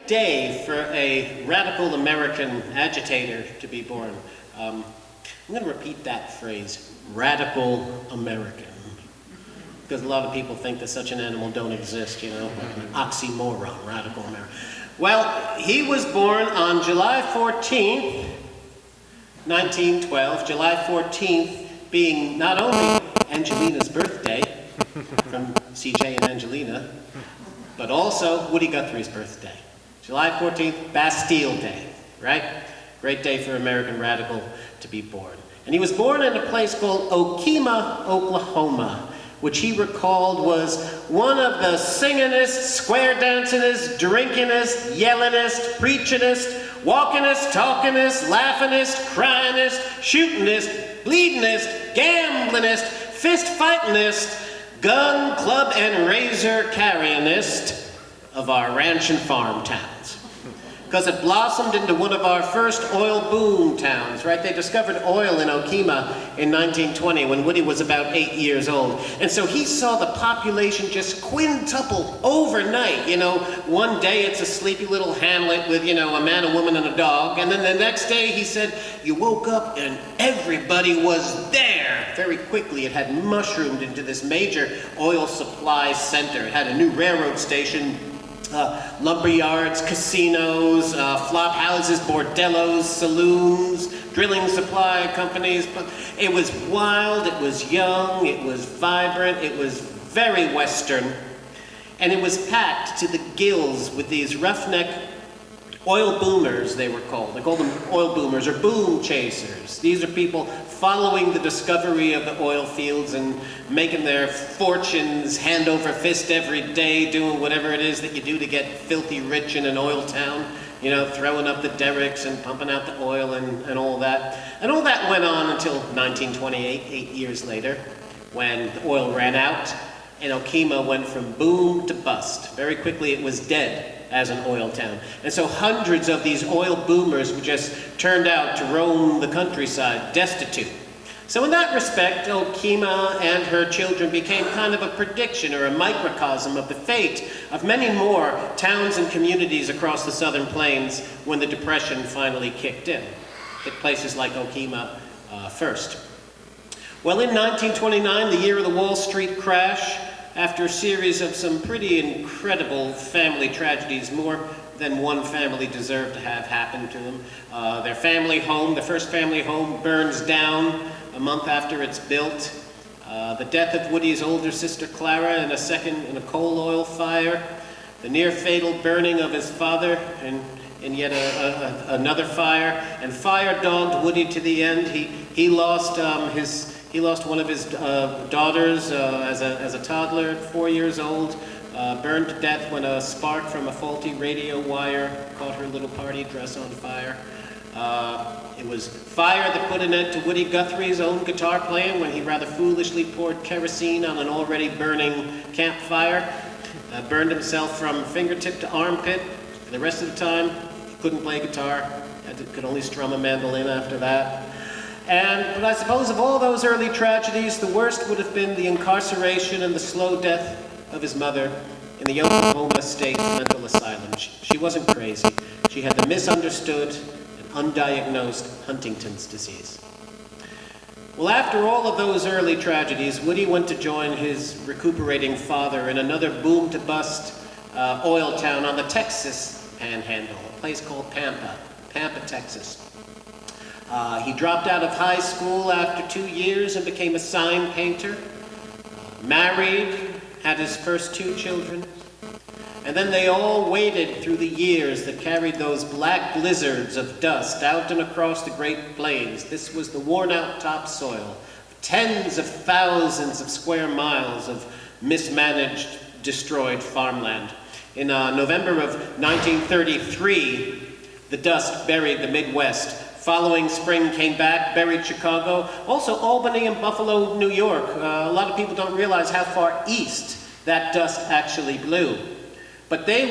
day for a radical American agitator to be born. I'm going to repeat that phrase, radical American. Because a lot of people think that such an animal don't exist, you know, an oxymoron, radical American. Well, he was born on July 14th, 1912, July 14th being not only Angelina's birthday, from CJ and Angelina, but also Woody Guthrie's birthday. July 14th, Bastille Day, right? Great day for American radical to be born. And he was born in a place called Okemah, Oklahoma, which he recalled was one of the singingest, square dancingest, drinkingest, yellingest, preachingest, walkingest, talkingest, laughingest, cryingest, shootingest, bleedingest, gamblingest, fist-fightingest, gun, club, and razor carryingest of our ranch and farm towns. Because it blossomed into one of our first oil boom towns, right? They discovered oil in Okemah in 1920 when Woody was about 8 years old. And so he saw the population just quintuple overnight. You know, one day it's a sleepy little hamlet with, you know, a man, a woman, and a dog. And then the next day he said, you woke up and everybody was there. Very quickly it had mushroomed into this major oil supply center. It had a new railroad station, lumber yards, casinos, flop houses, bordellos, saloons, drilling supply companies. But it was wild, it was young, it was vibrant, it was very Western. And it was packed to the gills with these roughneck oil boomers, they were called. They called them oil boomers or boom chasers. These are people following the discovery of the oil fields and making their fortunes hand over fist every day, doing whatever it is that you do to get filthy rich in an oil town. You know, throwing up the derricks and pumping out the oil and all that. And all that went on until 1928, 8 years later, when the oil ran out and Okemah went from boom to bust. Very quickly it was dead as an oil town. And so hundreds of these oil boomers just turned out to roam the countryside, destitute. So in that respect, Okemah and her children became kind of a prediction or a microcosm of the fate of many more towns and communities across the Southern Plains when the Depression finally kicked in. Hit places like Okemah first. Well, in 1929, the year of the Wall Street crash, after a series of some pretty incredible family tragedies, more than one family deserved to have happen to them. Their family home, the first family home, burns down a month after it's built. The death of Woody's older sister Clara in a coal oil fire. The near fatal burning of his father in yet another fire. And fire dogged Woody to the end. He lost one of his daughters as a toddler, 4 years old, burned to death when a spark from a faulty radio wire caught her little party dress on fire. It was fire that put an end to Woody Guthrie's own guitar playing when he rather foolishly poured kerosene on an already burning campfire. Burned himself from fingertip to armpit. For the rest of the time, he couldn't play guitar, could only strum a mandolin after that. But I suppose of all those early tragedies, the worst would have been the incarceration and the slow death of his mother in the Oklahoma State Mental Asylum. She wasn't crazy. She had the misunderstood and undiagnosed Huntington's disease. Well, after all of those early tragedies, Woody went to join his recuperating father in another boom-to-bust oil town on the Texas Panhandle, a place called Pampa, Texas. He dropped out of high school after 2 years and became a sign painter. Married, had his first 2 children. And then they all waited through the years that carried those black blizzards of dust out and across the Great Plains. This was the worn-out topsoil, tens of thousands of square miles of mismanaged, destroyed farmland. In November of 1933, the dust buried the Midwest. Following spring came back, buried Chicago, also Albany and Buffalo, New York. A lot of people don't realize how far east that dust actually blew. But there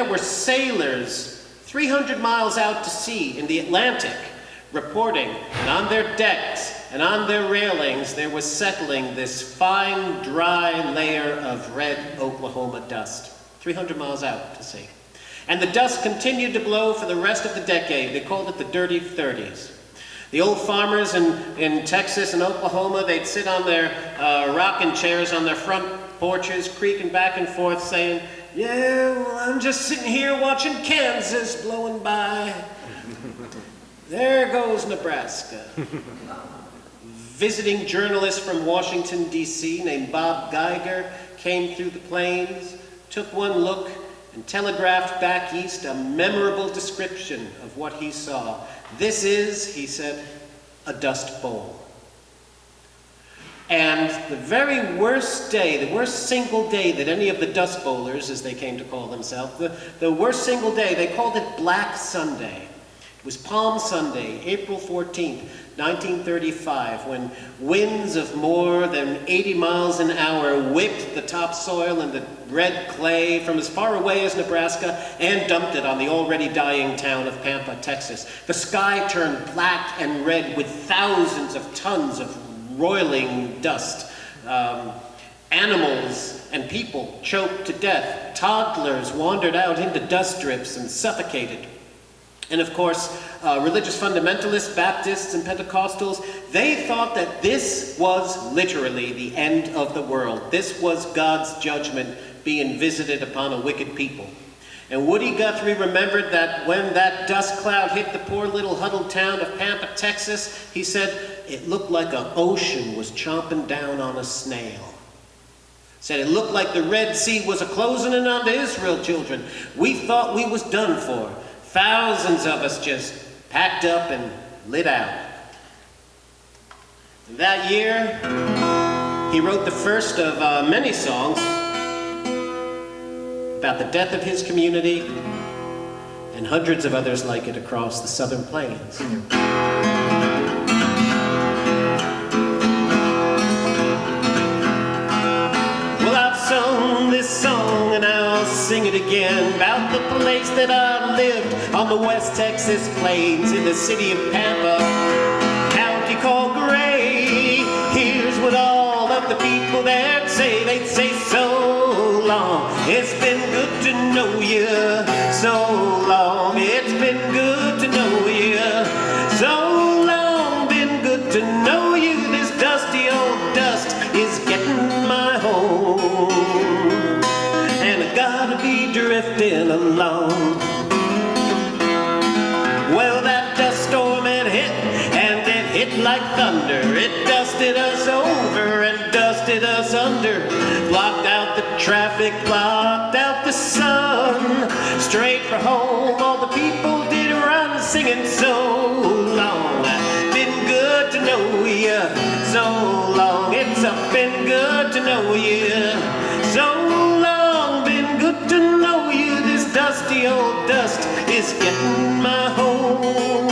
were sailors 300 miles out to sea in the Atlantic reporting, and on their decks and on their railings there was settling this fine, dry layer of red Oklahoma dust, 300 miles out to sea. And the dust continued to blow for the rest of the decade. They called it the Dirty 30s. The old farmers in Texas and Oklahoma, they'd sit on their rocking chairs on their front porches, creaking back and forth, saying, "Yeah, well, I'm just sitting here watching Kansas blowing by. There goes Nebraska." Visiting journalist from Washington, D.C., named Bob Geiger, came through the plains, took one look, and telegraphed back east a memorable description of what he saw. "This is," he said, "a dust bowl." And the very worst day, the worst single day that any of the dust bowlers, as they came to call themselves, the worst single day, they called it Black Sunday. It was Palm Sunday, April 14th, 1935, when winds of more than 80 miles an hour whipped the topsoil and the red clay from as far away as Nebraska and dumped it on the already dying town of Pampa, Texas. The sky turned black and red with thousands of tons of roiling dust. Animals and people choked to death. Toddlers wandered out into dust drips and suffocated. And of course, religious fundamentalists, Baptists, and Pentecostals, they thought that this was literally the end of the world. This was God's judgment being visited upon a wicked people. And Woody Guthrie remembered that when that dust cloud hit the poor little huddled town of Pampa, Texas, he said, it looked like an ocean was chomping down on a snail. Said it looked like the Red Sea was a-closing in on the Israel children. We thought we was done for. Thousands of us just packed up and lit out. And that year, he wrote the first of many songs about the death of his community and hundreds of others like it across the southern plains. Well, I've sung this song and I'll sing it again about the place that I lived on the West Texas plains in the city of Pampa, county called Gray. Here's what all of the people there'd say. They'd say, so long, it's been good to know you. So long, it's been good to know you. So long, been good to know you. This dusty old dust is getting my home, and I gotta be drifting along. Well, that dust storm had hit, and it hit like thunder. It dusted us over and dusted us under, blocked out the traffic, blocked out the sun. Straight for home, all the people did run, singing so long. Been good to know you, so long. It's been good to know you, so long. Been good to know you. This dusty old dust is getting my home,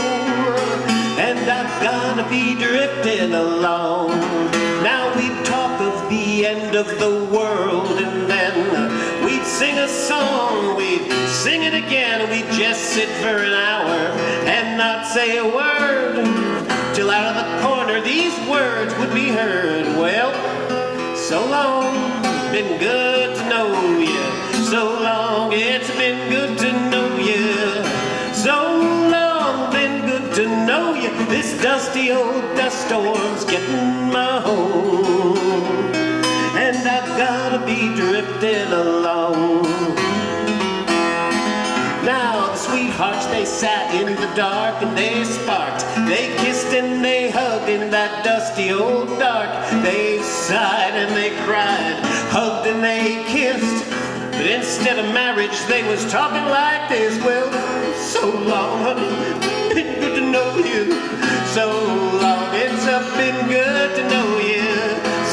and I've gotta be drifting along. Now we'd talk of the end of the world, and then we'd sing a song, we'd sing it again, and we'd just sit for an hour and not say a word, till out of the corner these words would be heard. Well, so long, been good to know you. So long, it's been good to know you. So long, been good to know you. This dusty old dust storm's getting my home, and I've gotta be drifting along. Now the sweethearts, they sat in the dark and they sparked. They kissed and they hugged in that dusty old dark. They sighed and they cried, hugged and they kissed. But instead of marriage, they was talking like this. Well, so long, honey, been good to know you. So long, it's been good to know you.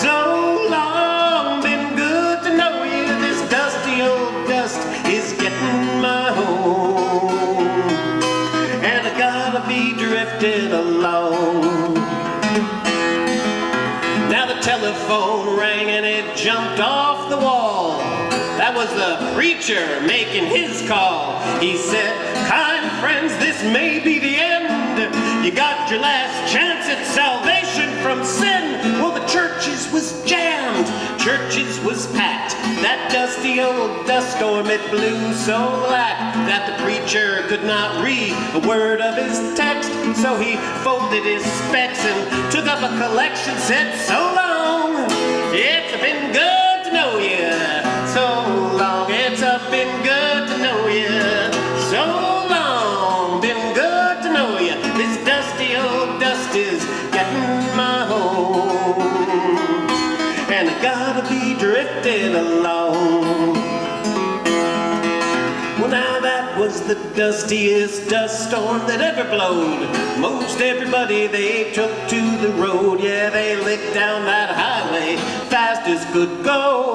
So long, been good to know you. This dusty old dust is getting my home, and I gotta be drifting along. Now the telephone rang and it jumped off the wall. That was the preacher making his call. He said, kind friends, this may be the end. You got your last chance at salvation from sin. Well, the churches was jammed, churches was packed. That dusty old dust storm, it blew so black that the preacher could not read a word of his text. So he folded his specs and took up a collection, said, so long, it's been good to know you. So long, it's been good to know you. So long, been good to know you. This dusty old dust is getting my home, and I gotta be drifting along. Well, now that was the dustiest dust storm that ever blowed. Most everybody they took to the road, yeah, they licked down that highway fast as could go,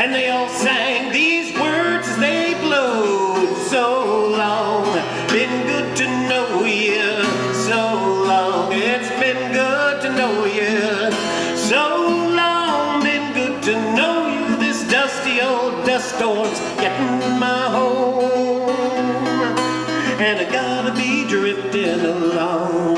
and they all sang these words as they blowed. So long, been good to know you. So long, it's been good to know you. So long, been good to know you. This dusty old dust storm's getting my home, and I gotta be drifting along.